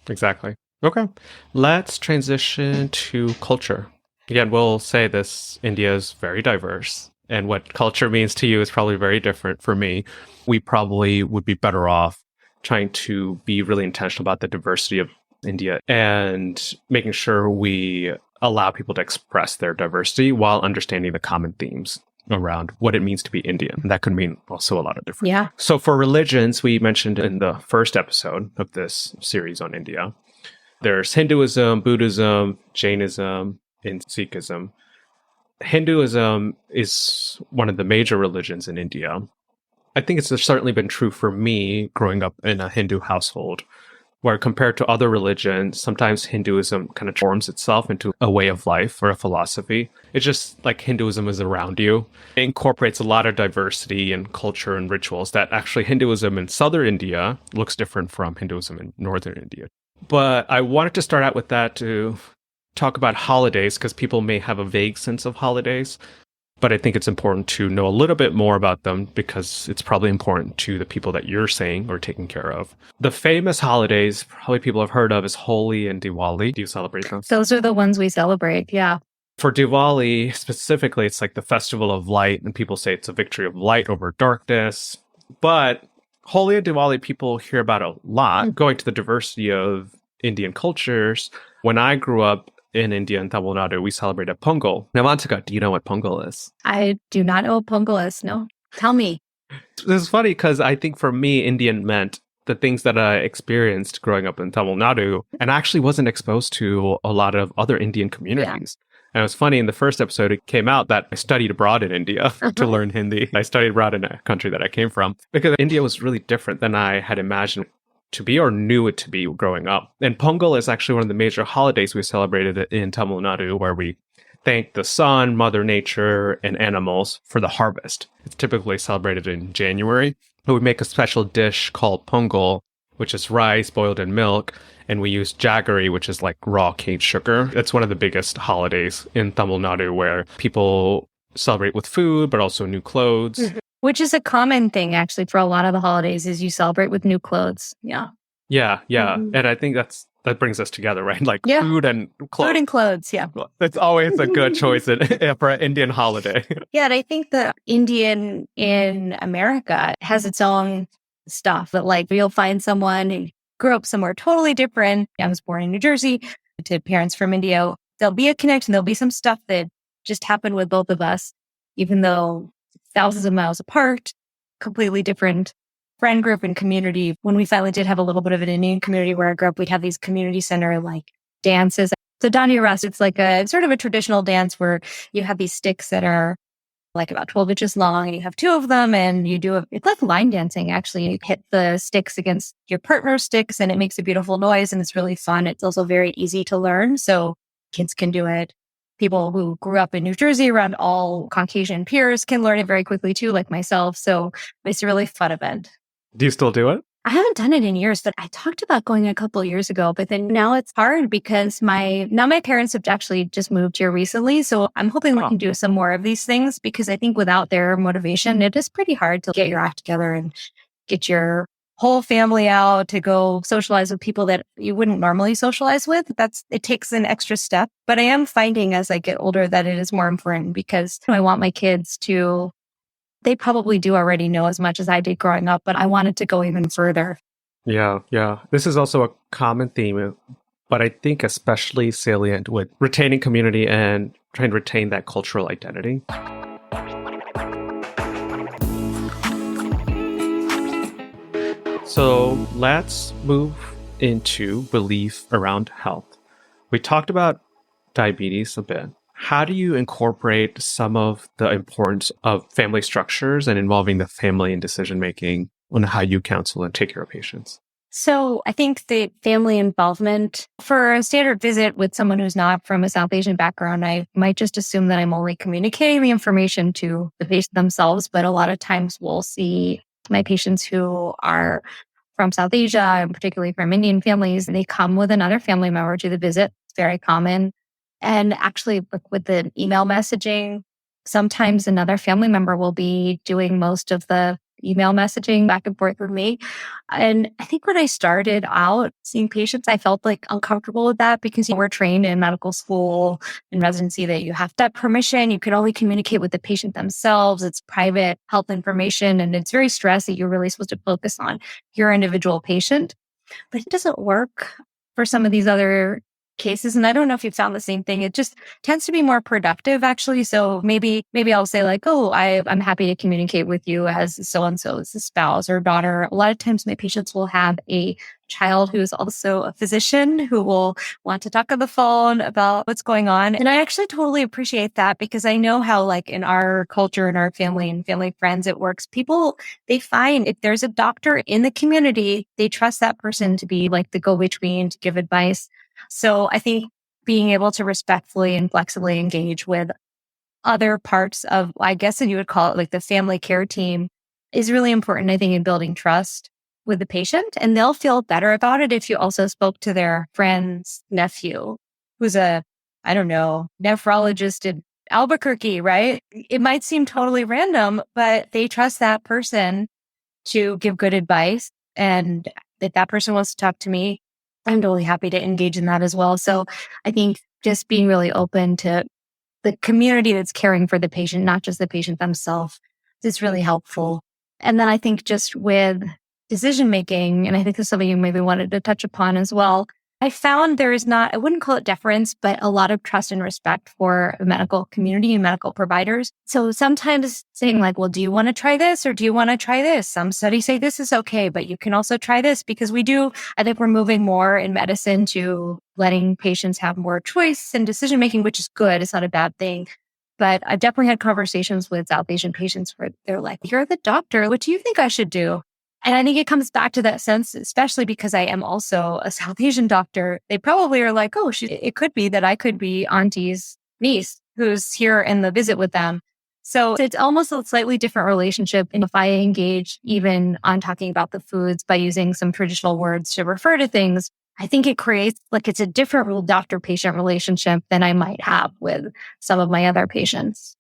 Exactly. Okay. Let's transition to culture. Again, we'll say this, India is very diverse. And what culture means to you is probably very different for me. We probably would be better off trying to be really intentional about the diversity of India and making sure we allow people to express their diversity while understanding the common themes around what it means to be Indian. That could mean also a lot of different. Yeah. So for religions, we mentioned in the first episode of this series on India, there's Hinduism, Buddhism, Jainism, and Sikhism. Hinduism is one of the major religions in India. I think it's certainly been true for me growing up in a Hindu household, where compared to other religions, sometimes Hinduism kind of forms itself into a way of life or a philosophy. It's just like Hinduism is around you. It incorporates a lot of diversity and culture and rituals that actually Hinduism in southern India looks different from Hinduism in northern India. But I wanted to start out with that to talk about holidays because people may have a vague sense of holidays. But I think it's important to know a little bit more about them because it's probably important to the people that you're saying or taking care of. The famous holidays probably people have heard of is Holi and Diwali. Do you celebrate those? Those are the ones we celebrate. Yeah. For Diwali specifically, it's like the festival of light, and people say it's a victory of light over darkness. But Holi and Diwali, people hear about a lot. Going to the diversity of Indian cultures, when I grew up in India and Tamil Nadu, we celebrated Pongal. Now, Avantika, do you know what Pongal is? I do not know what Pongal is. No. Tell me. This is funny because I think for me, Indian meant the things that I experienced growing up in Tamil Nadu, and I actually wasn't exposed to a lot of other Indian communities. Yeah. And it was funny, in the first episode, it came out that I studied abroad in India to learn Hindi. I studied abroad in a country that I came from because India was really different than I had imagined to be or knew it to be growing up. And Pongal is actually one of the major holidays we celebrated in Tamil Nadu, where we thank the sun, Mother Nature, and animals for the harvest. It's typically celebrated in January. But we make a special dish called Pongal, which is rice boiled in milk, and we use jaggery, which is like raw cane sugar. It's one of the biggest holidays in Tamil Nadu where people celebrate with food, but also new clothes. Mm-hmm. Which is a common thing, actually, for a lot of the holidays, is you celebrate with new clothes. Yeah. Yeah. Mm-hmm. And I think that brings us together, right? Like food and clothes. Food and clothes, yeah. It's always a good choice for an Indian holiday. Yeah, and I think the Indian in America has its own stuff that, like, you'll find someone who grew up somewhere totally different. I was born in New Jersey to parents from India. There'll be a connection. There'll be some stuff that just happened with both of us, even though thousands of miles apart, completely different friend group and community. When we finally did have a little bit of an Indian community where I grew up, we'd have these community center like dances. So Dandiya Ras, it's like a sort of a traditional dance where you have these sticks that are like about 12 inches long, and you have two of them, and it's like line dancing, actually. You hit the sticks against your partner's sticks, and it makes a beautiful noise, and it's really fun. It's also very easy to learn, so kids can do it. People who grew up in New Jersey around all Caucasian peers can learn it very quickly too, like myself. So it's a really fun event. Do you still do it? I haven't done it in years, but I talked about going a couple of years ago, but then now it's hard because my parents have actually just moved here recently. So I'm hoping we can do some more of these things, because I think without their motivation, it is pretty hard to get your act together and get your whole family out to go socialize with people that you wouldn't normally socialize with. It takes an extra step. But I am finding as I get older that it is more important, because I want my kids to, they probably do already know as much as I did growing up, but I wanted to go even further. Yeah. This is also a common theme, but I think especially salient with retaining community and trying to retain that cultural identity. So let's move into belief around health. We talked about diabetes a bit. How do you incorporate some of the importance of family structures and involving the family in decision-making on how you counsel and take care of patients? So I think the family involvement for a standard visit with someone who's not from a South Asian background, I might just assume that I'm only communicating the information to the patient themselves. But a lot of times we'll see my patients who are from South Asia, and particularly from Indian families, they come with another family member to the visit. It's very common. And actually, with the email messaging, sometimes another family member will be doing most of the email messaging back and forth with me. And I think when I started out seeing patients, I felt like uncomfortable with that, because we're trained in medical school and residency that you have that permission. You can only communicate with the patient themselves. It's private health information, and it's very stressy. You're really supposed to focus on your individual patient. But it doesn't work for some of these other cases, and I don't know if you found the same thing, it just tends to be more productive actually. So maybe I'll say like, oh, I'm happy to communicate with you as so-and-so, as a spouse or daughter. A lot of times my patients will have a child who is also a physician who will want to talk on the phone about what's going on. And I actually totally appreciate that because I know how like in our culture, in our family and family friends, it works. People, they find if there's a doctor in the community, they trust that person to be like the go-between to give advice. So I think being able to respectfully and flexibly engage with other parts of, I guess, and you would call it like the family care team is really important, I think, in building trust with the patient. And they'll feel better about it if you also spoke to their friend's nephew, who's a, I don't know, nephrologist in Albuquerque, right? It might seem totally random, but they trust that person to give good advice. And if that person wants to talk to me, I'm totally happy to engage in that as well. So I think just being really open to the community that's caring for the patient, not just the patient themselves, is really helpful. And then I think just with decision making, and I think this is something you maybe wanted to touch upon as well, I found there is not, I wouldn't call it deference, but a lot of trust and respect for the medical community and medical providers. So sometimes saying like, well, do you want to try this or do you want to try this? Some studies say this is okay, but you can also try this because I think we're moving more in medicine to letting patients have more choice and decision making, which is good. It's not a bad thing. But I've definitely had conversations with outpatient patients where they're like, you're the doctor. What do you think I should do? And I think it comes back to that sense, especially because I am also a South Asian doctor. They probably are like, oh, it could be that I could be auntie's niece who's here in the visit with them. So it's almost a slightly different relationship. And if I engage even on talking about the foods by using some traditional words to refer to things, I think it creates like it's a different doctor-patient relationship than I might have with some of my other patients.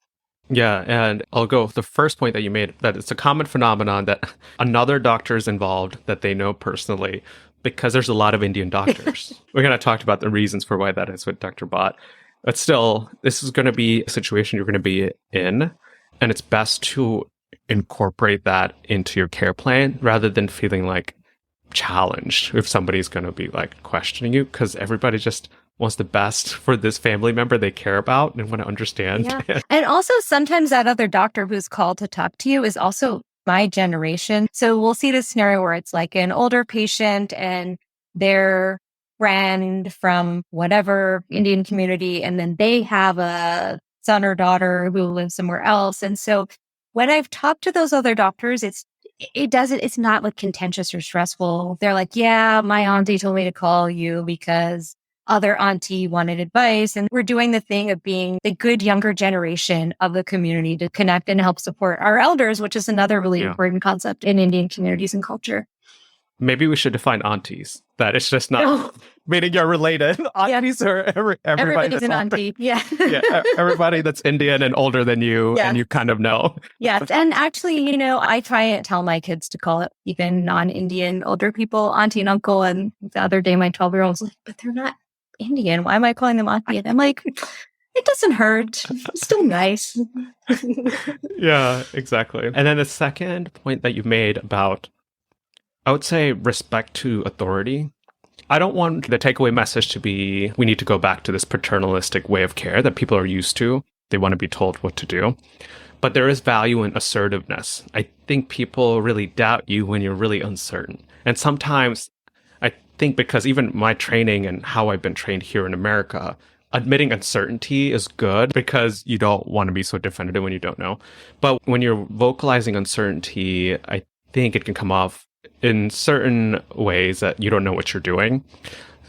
Yeah, and I'll go with the first point that you made, that it's a common phenomenon that another doctor is involved that they know personally because there's a lot of Indian doctors. We're going to talk about the reasons for why that is with Dr. Bhatt. But still, this is going to be a situation you're going to be in, and it's best to incorporate that into your care plan rather than feeling like challenged if somebody's going to be like questioning you, because everybody just wants the best for this family member they care about and want to understand. Yeah. And also sometimes that other doctor who's called to talk to you is also my generation. So we'll see this scenario where it's like an older patient and their friend from whatever Indian community, and then they have a son or daughter who lives somewhere else. And so when I've talked to those other doctors, it's not like contentious or stressful. They're like, yeah, my auntie told me to call you because other auntie wanted advice. And we're doing the thing of being the good younger generation of the community to connect and help support our elders, which is another really important concept in Indian communities and culture. Maybe we should define aunties. That it's just not meaning you're related. Aunties are everybody's an auntie. Yeah. Everybody that's Indian and older than you and you kind of know. Yes. And actually, I try and tell my kids to call it even non-Indian older people, auntie and uncle. And the other day, my 12-year-old was like, but they're not Indian. Why am I calling them auntie? And I'm like, it doesn't hurt. It's still nice. Yeah, exactly. And then the second point that you made about, I would say, respect to authority. I don't want the takeaway message to be, we need to go back to this paternalistic way of care that people are used to. They want to be told what to do. But there is value in assertiveness. I think people really doubt you when you're really uncertain. And sometimes I think because even my training and how I've been trained here in America, admitting uncertainty is good because you don't want to be so definitive when you don't know. But when you're vocalizing uncertainty, I think it can come off in certain ways that you don't know what you're doing.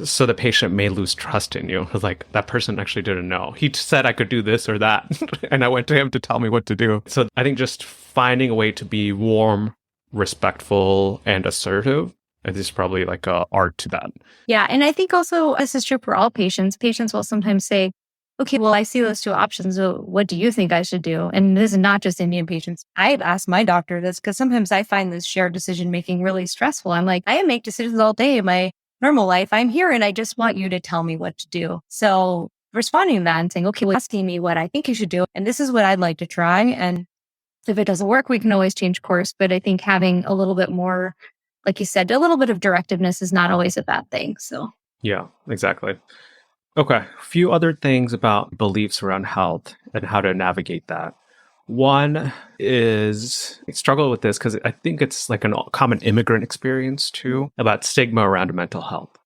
So the patient may lose trust in you. It's like, that person actually didn't know. He said I could do this or that. And I went to him to tell me what to do. So I think just finding a way to be warm, respectful, and assertive, there's probably like a art to that. Yeah. And I think also this is true for all patients. Patients will sometimes say, okay, well, I see those two options. So what do you think I should do? And this is not just Indian patients. I've asked my doctor this because sometimes I find this shared decision making really stressful. I'm like, I make decisions all day in my normal life. I'm here and I just want you to tell me what to do. So responding to that and saying, okay, well, asking me what I think you should do. And this is what I'd like to try. And if it doesn't work, we can always change course. But I think having a little bit more, like you said, a little bit of directiveness is not always a bad thing. So yeah, exactly. Okay. A few other things about beliefs around health and how to navigate that. One is I struggle with this because I think it's like a common immigrant experience too about stigma around mental health.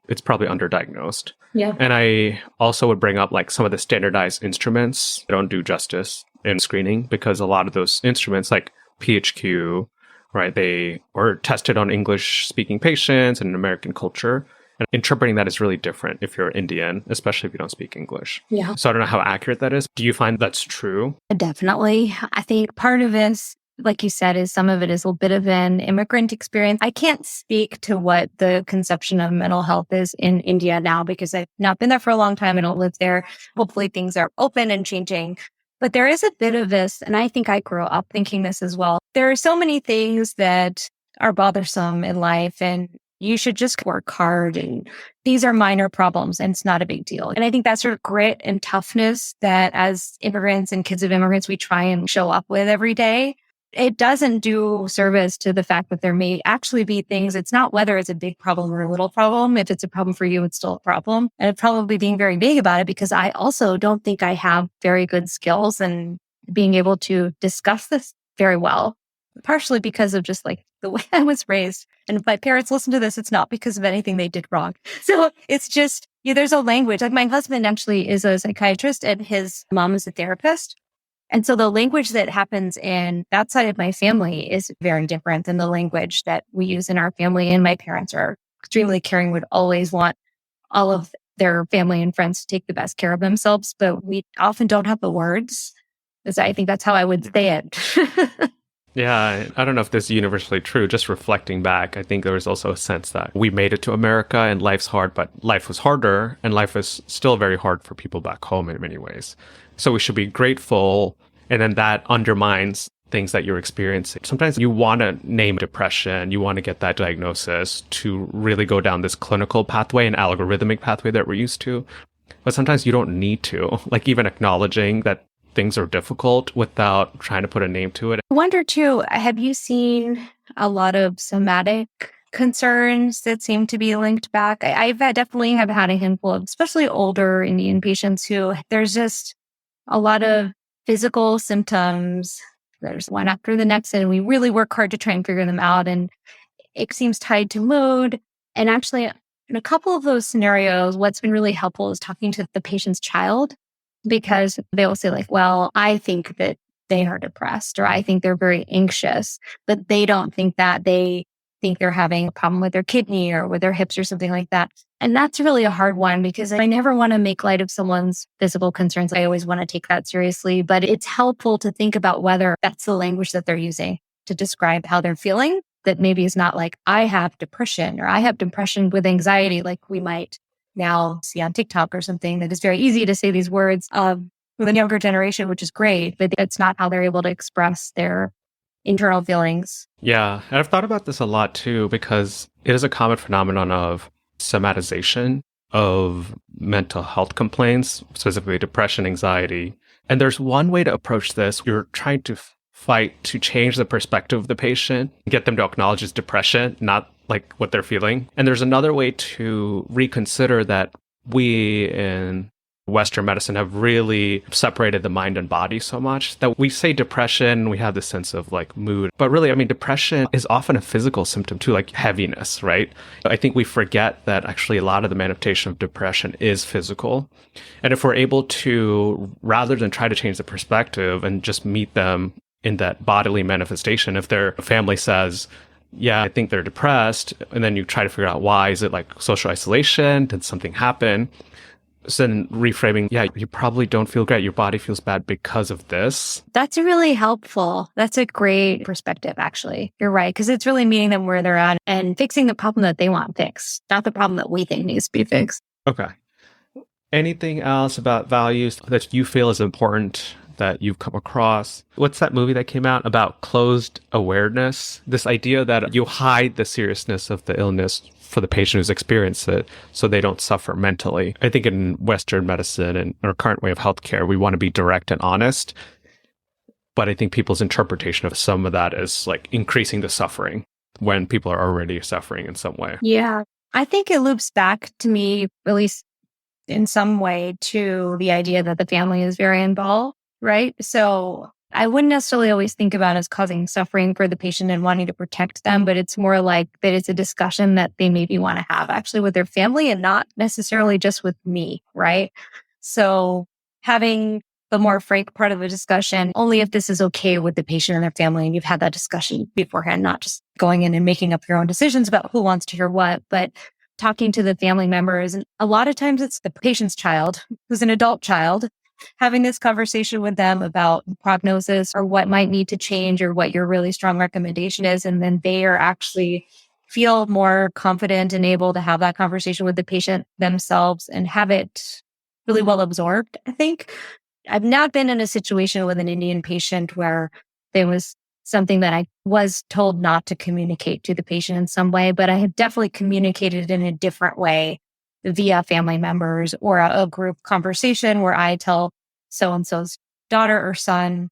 It's probably underdiagnosed. Yeah. And I also would bring up like some of the standardized instruments that don't do justice in screening because a lot of those instruments like PHQ, right, they were tested on English speaking patients and American culture. And interpreting that is really different if you're Indian, especially if you don't speak English. Yeah. So I don't know how accurate that is. Do you find that's true? Definitely. I think part of it, like you said, is some of it is a bit of an immigrant experience. I can't speak to what the conception of mental health is in India now because I've not been there for a long time. I don't live there. Hopefully things are open and changing. But there is a bit of this, and I think I grew up thinking this as well. There are so many things that are bothersome in life, and you should just work hard. And these are minor problems, and it's not a big deal. And I think that sort of grit and toughness that as immigrants and kids of immigrants, we try and show up with every day. It doesn't do service to the fact that there may actually be things. It's not whether it's a big problem or a little problem. If it's a problem for you, it's still a problem. And it's probably being very big about it because I also don't think I have very good skills in being able to discuss this very well, partially because of just like the way I was raised. And if my parents listen to this, it's not because of anything they did wrong. So it's just, there's a language. Like my husband actually is a psychiatrist and his mom is a therapist. And so the language that happens in that side of my family is very different than the language that we use in our family. And my parents are extremely caring, would always want all of their family and friends to take the best care of themselves. But we often don't have the words. Because I think that's how I would say it. Yeah, I don't know if this is universally true. Just reflecting back, I think there was also a sense that we made it to America and life's hard, but life was harder and life is still very hard for people back home in many ways. So we should be grateful. And then that undermines things that you're experiencing. Sometimes you want to name depression, you want to get that diagnosis to really go down this clinical pathway and algorithmic pathway that we're used to. But sometimes you don't need to, like even acknowledging that things are difficult without trying to put a name to it. I wonder too, have you seen a lot of somatic concerns that seem to be linked back? I've definitely have had a handful of, especially older Indian patients who there's just a lot of physical symptoms. There's one after the next, and we really work hard to try and figure them out. And it seems tied to mood. And actually, in a couple of those scenarios, what's been really helpful is talking to the patient's child, because they will say like, well, I think that they are depressed, or I think they're very anxious, but they don't think that. They think they're having a problem with their kidney or with their hips or something like that. And that's really a hard one because I never want to make light of someone's physical concerns. I always want to take that seriously, but it's helpful to think about whether that's the language that they're using to describe how they're feeling. That maybe is not like, I have depression or I have depression with anxiety, like we might now see on TikTok or something, that is very easy to say these words with a younger generation, which is great, but it's not how they're able to express their internal feelings. Yeah. And I've thought about this a lot too, because it is a common phenomenon of somatization of mental health complaints, specifically depression, anxiety. And there's one way to approach this. You're trying to fight to change the perspective of the patient, get them to acknowledge it's depression, not like what they're feeling. And there's another way to reconsider that we in Western medicine have really separated the mind and body so much that we say depression, we have this sense of like mood. But really, I mean, depression is often a physical symptom too, like heaviness, right? I think we forget that actually a lot of the manifestation of depression is physical. And if we're able to, rather than try to change the perspective and just meet them in that bodily manifestation, if their family says, yeah, I think they're depressed, and then you try to figure out why. Is it like social isolation? Did something happen? So then reframing, yeah, you probably don't feel great. Your body feels bad because of this. That's really helpful. That's a great perspective, actually. You're right, because it's really meeting them where they're at and fixing the problem that they want fixed, not the problem that we think needs to be fixed. Okay. Anything else about values that you feel is important that you've come across? What's that movie that came out about closed awareness? This idea that you hide the seriousness of the illness for the patient who's experienced it so they don't suffer mentally. I think in Western medicine and our current way of healthcare, we want to be direct and honest. But I think people's interpretation of some of that is like increasing the suffering when people are already suffering in some way. Yeah. I think it loops back to me, at least in some way to the idea that the family is very involved, right? So I wouldn't necessarily always think about it as causing suffering for the patient and wanting to protect them, but it's more like that it's a discussion that they maybe want to have actually with their family and not necessarily just with me, right? So having the more frank part of the discussion, only if this is okay with the patient and their family, and you've had that discussion beforehand, not just going in and making up your own decisions about who wants to hear what, but talking to the family members. And a lot of times it's the patient's child, who's an adult child, having this conversation with them about prognosis or what might need to change or what your really strong recommendation is. And then they are actually feel more confident and able to have that conversation with the patient themselves and have it really well absorbed, I think. I've not been in a situation with an Indian patient where there was something that I was told not to communicate to the patient in some way, but I have definitely communicated in a different way via family members or a group conversation where I tell so-and-so's daughter or son,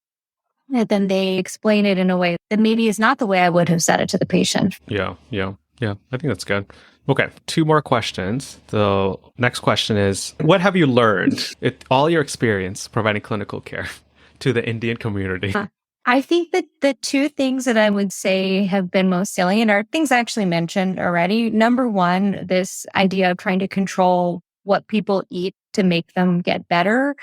and then they explain it in a way that maybe is not the way I would have said it to the patient. Yeah. I think that's good. Okay, 2 more questions. The next question is, what have you learned all your experience providing clinical care to the Indian community? I think that the 2 things that I would say have been most salient are things I actually mentioned already. Number 1, this idea of trying to control what people eat to make them get better.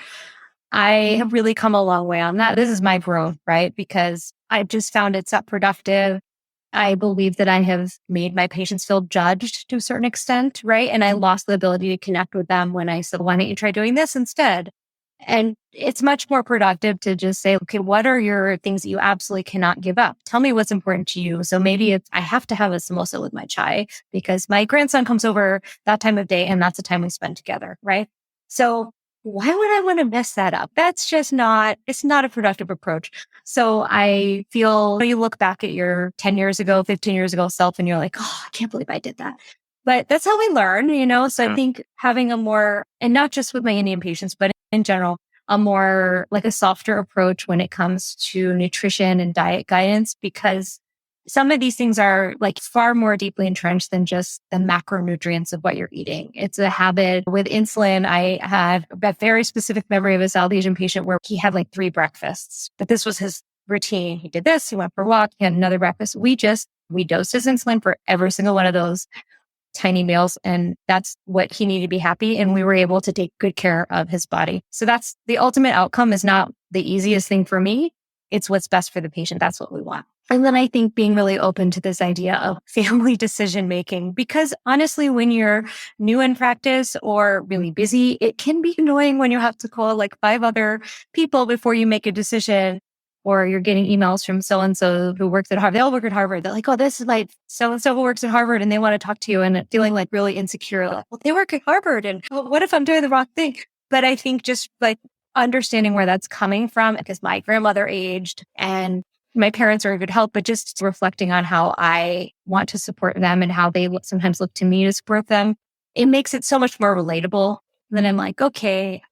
I have really come a long way on that. This is my growth, right? Because I've just found it's not productive. I believe that I have made my patients feel judged to a certain extent, right? And I lost the ability to connect with them when I said, why don't you try doing this instead? And it's much more productive to just say, okay, what are your things that you absolutely cannot give up? Tell me what's important to you. So maybe it's, I have to have a samosa with my chai because my grandson comes over that time of day and that's the time we spend together, right? So why would I want to mess that up? That's just not, it's not a productive approach. So I feel you look back at your 10 years ago, 15 years ago self, and you're like, oh, I can't believe I did that. But that's how we learn, you know? So I think having a more, and not just with my Indian patients, but in general, a more like a softer approach when it comes to nutrition and diet guidance, because some of these things are like far more deeply entrenched than just the macronutrients of what you're eating. It's a habit. With insulin, I had a very specific memory of a South Asian patient where he had like 3 breakfasts, but this was his routine. He did this, he went for a walk, he had another breakfast. We dosed his insulin for every single one of those tiny meals. And that's what he needed to be happy. And we were able to take good care of his body. So that's the ultimate outcome is not the easiest thing for me. It's what's best for the patient. That's what we want. And then I think being really open to this idea of family decision making, because honestly, when you're new in practice or really busy, it can be annoying when you have to call like 5 other people before you make a decision, or you're getting emails from so-and-so who works at Harvard. They all work at Harvard. They're like, oh, this is like so-and-so who works at Harvard and they want to talk to you, and feeling like really insecure. Like, well, they work at Harvard and what if I'm doing the wrong thing? But I think just like understanding where that's coming from, because my grandmother aged and my parents are in good health, but just reflecting on how I want to support them and how they sometimes look to me to support them, it makes it so much more relatable. Then I'm like, okay,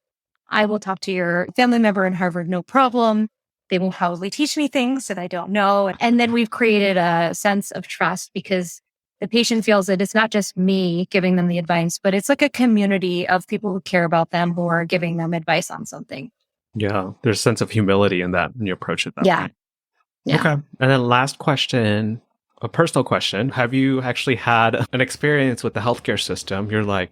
I will talk to your family member in Harvard, no problem. They will probably teach me things that I don't know. And then we've created a sense of trust because the patient feels that it's not just me giving them the advice, but it's like a community of people who care about them, who are giving them advice on something. Yeah, there's a sense of humility in that when you approach it that way. Yeah. Okay. And then last question, a personal question. Have you actually had an experience with the healthcare system? You're like,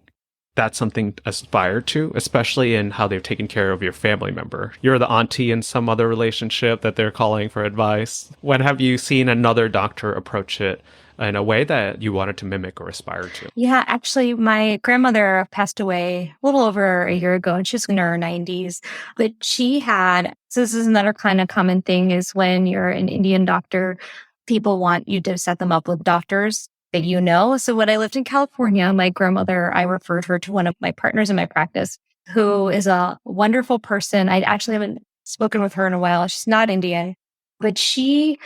that's something to aspire to, especially in how they've taken care of your family member. You're the auntie in some other relationship that they're calling for advice. When have you seen another doctor approach it in a way that you wanted to mimic or aspire to? Yeah, actually, my grandmother passed away a little over a year ago, and she's in her 90s. But she had, so this is another kind of common thing, is when you're an Indian doctor, people want you to set them up with doctors that you know. So when I lived in California, my grandmother, I referred her to one of my partners in my practice, who is a wonderful person. I actually haven't spoken with her in a while. She's not Indian, but she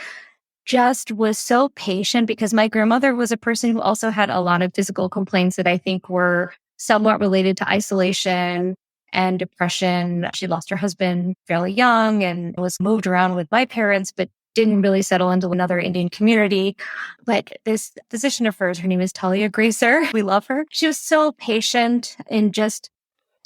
just was so patient, because my grandmother was a person who also had a lot of physical complaints that I think were somewhat related to isolation and depression. She lost her husband fairly young and was moved around with my parents, but didn't really settle into another Indian community. But this physician of hers, her name is Talia Gracer. We love her. She was so patient in just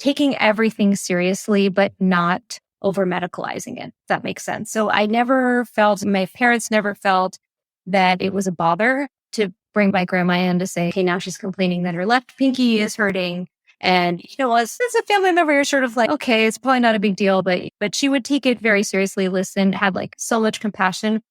taking everything seriously, but not over medicalizing it, if that makes sense. So my parents never felt that it was a bother to bring my grandma in to say, okay, now she's complaining that her left pinky is hurting. And, as a family member, you're sort of like, okay, it's probably not a big deal, but she would take it very seriously, listen, had like so much compassion,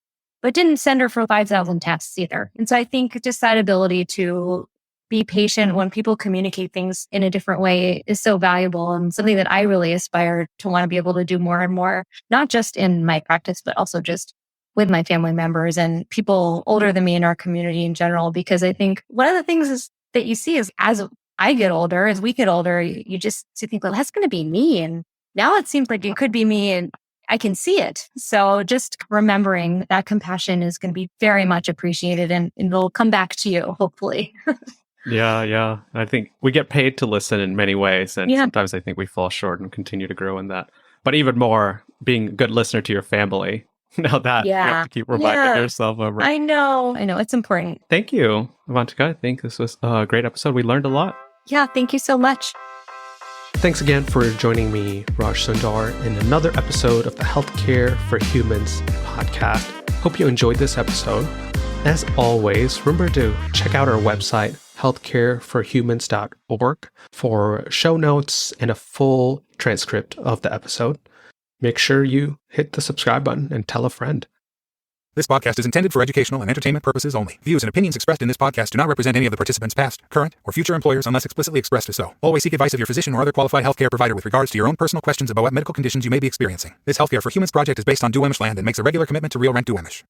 but didn't send her for 5,000 tests either. And so I think just that ability to be patient when people communicate things in a different way is so valuable, and something that I really aspire to want to be able to do more and more, not just in my practice, but also just with my family members and people older than me in our community in general. Because I think one of the things is that you see is as I get older, as we get older, you just think, well, that's going to be me. And now it seems like it could be me and I can see it. So just remembering that compassion is going to be very much appreciated, and it'll come back to you, hopefully. Yeah. I think we get paid to listen in many ways. And sometimes I think we fall short and continue to grow in that. But even more, being a good listener to your family. Now that you have to keep reminding yourself of it. I know. It's important. Thank you, Avantika. I think this was a great episode. We learned a lot. Yeah, thank you so much. Thanks again for joining me, Raj Sundar, in another episode of the Healthcare for Humans podcast. Hope you enjoyed this episode. As always, remember to check out our website, healthcareforhumans.org, for show notes and a full transcript of the episode. Make sure you hit the subscribe button and tell a friend. This podcast is intended for educational and entertainment purposes only. Views and opinions expressed in this podcast do not represent any of the participants' past, current, or future employers unless explicitly expressed as so. Always seek advice of your physician or other qualified healthcare provider with regards to your own personal questions about what medical conditions you may be experiencing. This Healthcare for Humans project is based on Duwamish land and makes a regular commitment to Real Rent Duwamish.